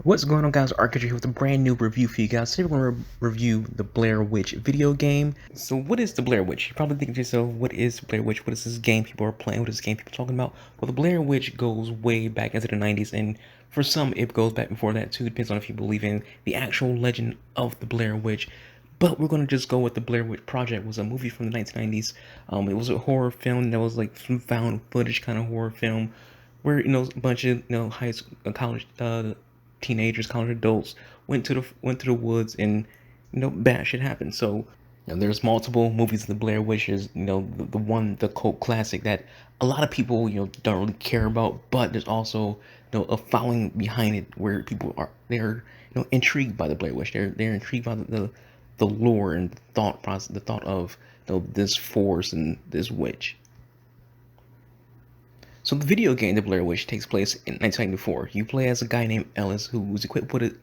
What's going on, guys? Architecture here with a brand new review for you guys. Today we're going to review the Blair Witch video game. So what is the Blair Witch? You're probably thinking to yourself, what is Blair Witch? What is this game people are playing? What is this game people are talking about? Well, the Blair Witch goes way back into the 90s, and for some it goes back before that too. It depends on if you believe in the actual legend of the Blair Witch. But we're going to just go with the Blair Witch Project. It was a movie from the 1990s. It was a horror film that was like some found footage kind of horror film where, a bunch of, high school, college, teenagers, college adults went to the woods, and bad shit happened. So there's multiple movies of the Blair Witches. The cult classic that a lot of people don't really care about, but there's also a following behind it where people they're intrigued by the Blair Witch. They're intrigued by the lore and the thought process, the thought of this force and this witch. So the video game The Blair Witch takes place in 1994. You play as a guy named Ellis who was equipped with it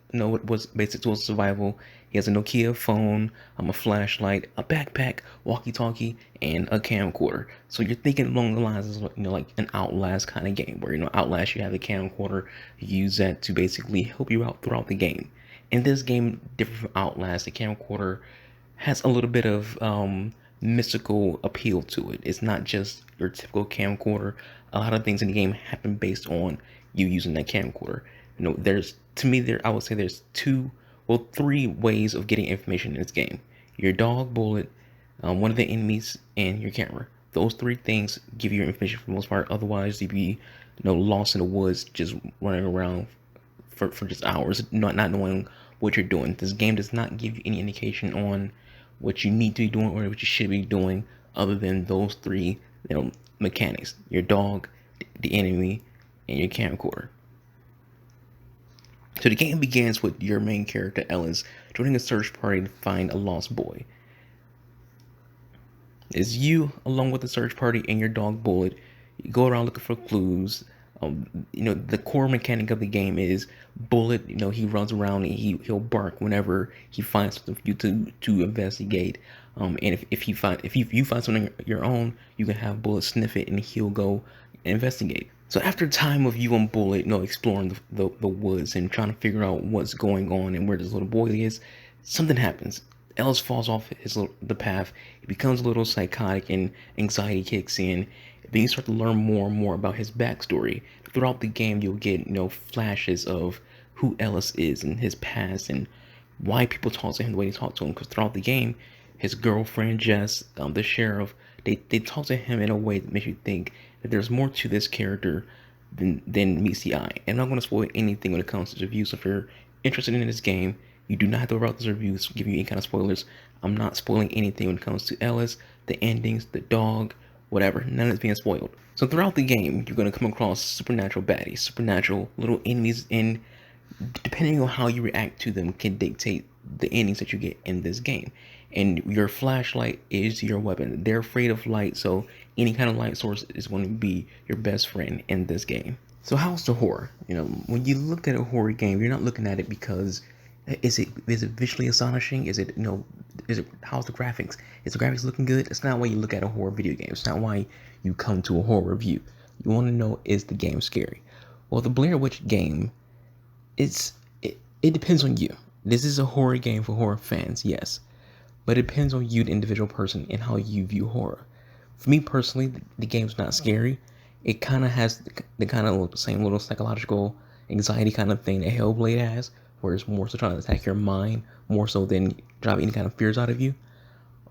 was basic tools of survival. He has a Nokia phone, a flashlight, a backpack, walkie-talkie, and a camcorder. So you're thinking along the lines of like an Outlast kind of game where Outlast, you have the camcorder, you use that to basically help you out throughout the game. In this game, different from Outlast, the camcorder has a little bit of mystical appeal to it. It's not just your typical camcorder. A lot of things in the game happen based on you using that camcorder. I would say there's three ways of getting information in this game: your dog, bullet, one of the enemies, and your camera. Those three things give you your information for the most part. Otherwise, you'd be lost in the woods, just running around for just hours, not knowing what you're doing. This game does not give you any indication on what you need to be doing or what you should be doing, other than those three mechanics: your dog, the enemy, and your camcorder. So the game begins with your main character Ellis joining a search party to find a lost boy. It's you, along with the search party and your dog Bullet, you go around looking for clues. The core mechanic of the game is Bullet. He runs around and he'll bark whenever he finds something for you to investigate. And if you find something of your own, you can have Bullet sniff it and he'll go investigate. So after time of you and Bullet, exploring the woods and trying to figure out what's going on and where this little boy is, something happens. Ellis falls off the path. He becomes a little psychotic and anxiety kicks in. Then you start to learn more and more about his backstory. Throughout the game, you'll get flashes of who Ellis is and his past and why people talk to him the way they talk to him. Because throughout the game, his girlfriend Jess, the sheriff, they talk to him in a way that makes you think that there's more to this character than meets the eye. And I'm not going to spoil anything when it comes to reviews. So if you're interested in this game, you do not have to worry about this review to give you any kind of spoilers. I'm not spoiling anything when it comes to Ellis, the endings, the dog, whatever. None of it's being spoiled. So throughout the game, you're going to come across supernatural baddies, supernatural little enemies, and depending on how you react to them can dictate the endings that you get in this game. And your flashlight is your weapon. They're afraid of light, so any kind of light source is going to be your best friend in this game. So how's the horror? When you look at a horror game, you're not looking at it because is it visually astonishing? Is it how's the graphics? Is the graphics looking good? It's not why you look at a horror video game. It's not why you come to a horror review. You want to know, is the game scary? Well, the Blair Witch game, it depends on you. This is a horror game for horror fans, yes, but it depends on you, the individual person, and how you view horror. For me personally, the game's not scary. It kind of has the kind of same little psychological anxiety kind of thing that Hellblade has, where it's more so trying to attack your mind more so than drive any kind of fears out of you.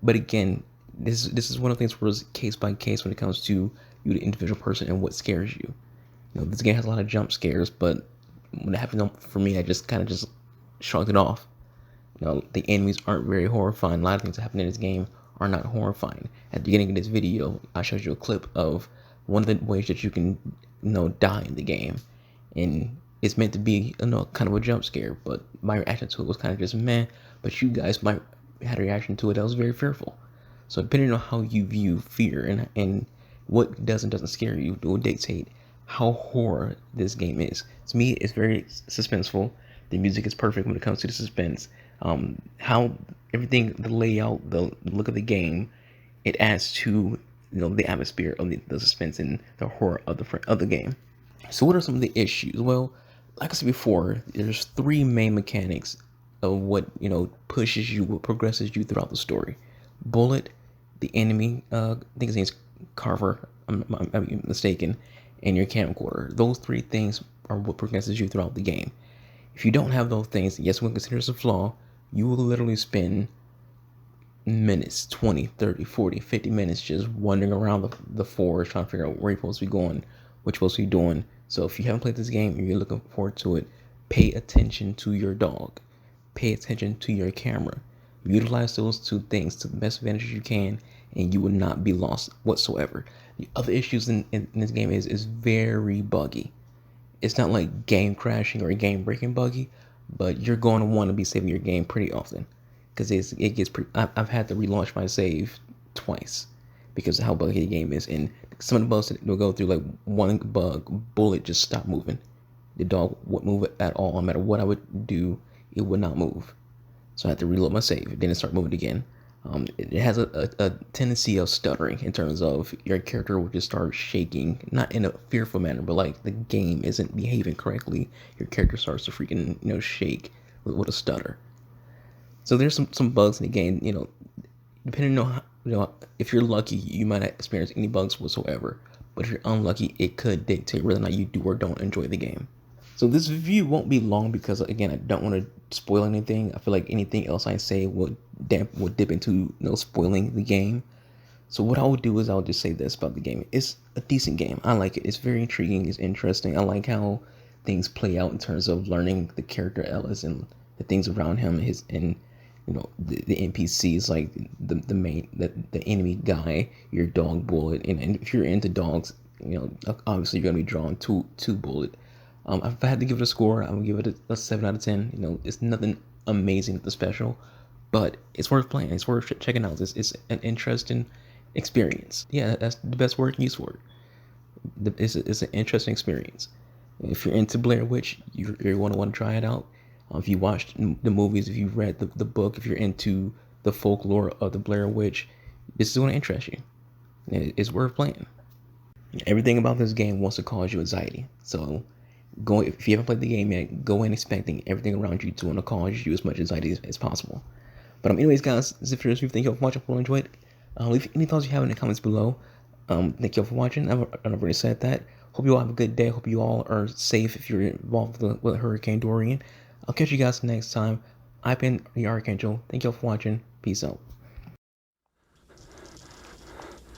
But again, this is one of the things where it's case by case when it comes to you, the individual person, and what scares you. This game has a lot of jump scares, but when it happened for me, I just kind of shrugged it off. The enemies aren't very horrifying. A lot of things that happen in this game are not horrifying. At the beginning of this video, I showed you a clip of one of the ways that you can die in the game, and it's meant to be kind of a jump scare, but my reaction to it was kind of just meh. But you guys might had a reaction to it that was very fearful. So depending on how you view fear and what does and doesn't scare you, will dictate how horror this game is. To me, it's very suspenseful. The music is perfect when it comes to the suspense. How everything, the layout, the look of the game, it adds to the atmosphere of the suspense and the horror of the game. So what are some of the issues? Well, like I said before, there's three main mechanics of what pushes you, what progresses you throughout the story. Bullet, the enemy, I think his name's Carver, I'm mistaken, and your camcorder. Those three things are what progresses you throughout the game. If you don't have those things, yes, we consider this a flaw. You will literally spend minutes, 20, 30, 40, 50 minutes just wandering around the forest trying to figure out where you're supposed to be going, what you're supposed to be doing. So if you haven't played this game and you're looking forward to it, pay attention to your dog. Pay attention to your camera. Utilize those two things to the best advantage you can, and you will not be lost whatsoever. The other issues in this game is very buggy. It's not like game crashing or game breaking buggy, but you're going to want to be saving your game pretty often because it gets pretty. I've had to relaunch my save twice because of how buggy the game is, and some of the bugs will go through like one bug, bullet just stopped moving. The dog wouldn't move at all, no matter what I would do, it would not move. So I had to reload my save, then it started moving again. It has a tendency of stuttering in terms of your character will just start shaking, not in a fearful manner, but like the game isn't behaving correctly. Your character starts to freaking shake with a stutter. So there's some bugs in the game. Depending on if you're lucky, you might not experience any bugs whatsoever. But if you're unlucky, it could dictate whether or not you do or don't enjoy the game. So this review won't be long because again, I don't want to spoil anything. I feel like anything else I say will dip into spoiling the game. So what I will do is I'll just say this about the game. It's a decent game. I like it. It's very intriguing. It's interesting. I like how things play out in terms of learning the character Ellis and the things around him. And the NPCs like the main the enemy guy, your dog Bullet, and if you're into dogs, obviously you're gonna be drawn to Bullet. If I had to give it a score, I would give it a 7 out of 10. It's nothing amazing, nothing special, but it's worth playing. It's worth checking out. It's an interesting experience. Yeah, that's the best word I can use for it. It's an interesting experience. If you're into Blair Witch, you're going to want to try it out. If you watched the movies, if you read the book, if you're into the folklore of the Blair Witch, this is going to interest you. It's worth playing. Everything about this game wants to cause you anxiety. So if you haven't played the game yet, go in expecting everything around you to want to cause you as much anxiety as possible. But anyways, guys, this is it for this review. Thank you all for watching. Hope you enjoyed. Leave any thoughts you have in the comments below. Thank you all for watching. I've already said that. Hope you all have a good day. Hope you all are safe if you're involved with Hurricane Dorian. I'll catch you guys next time. I've been the Archangel. Thank you all for watching. Peace out.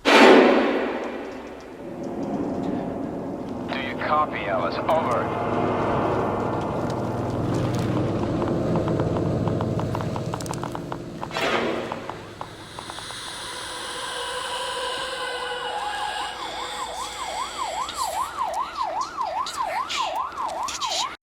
Do you copy, Ellis? Over.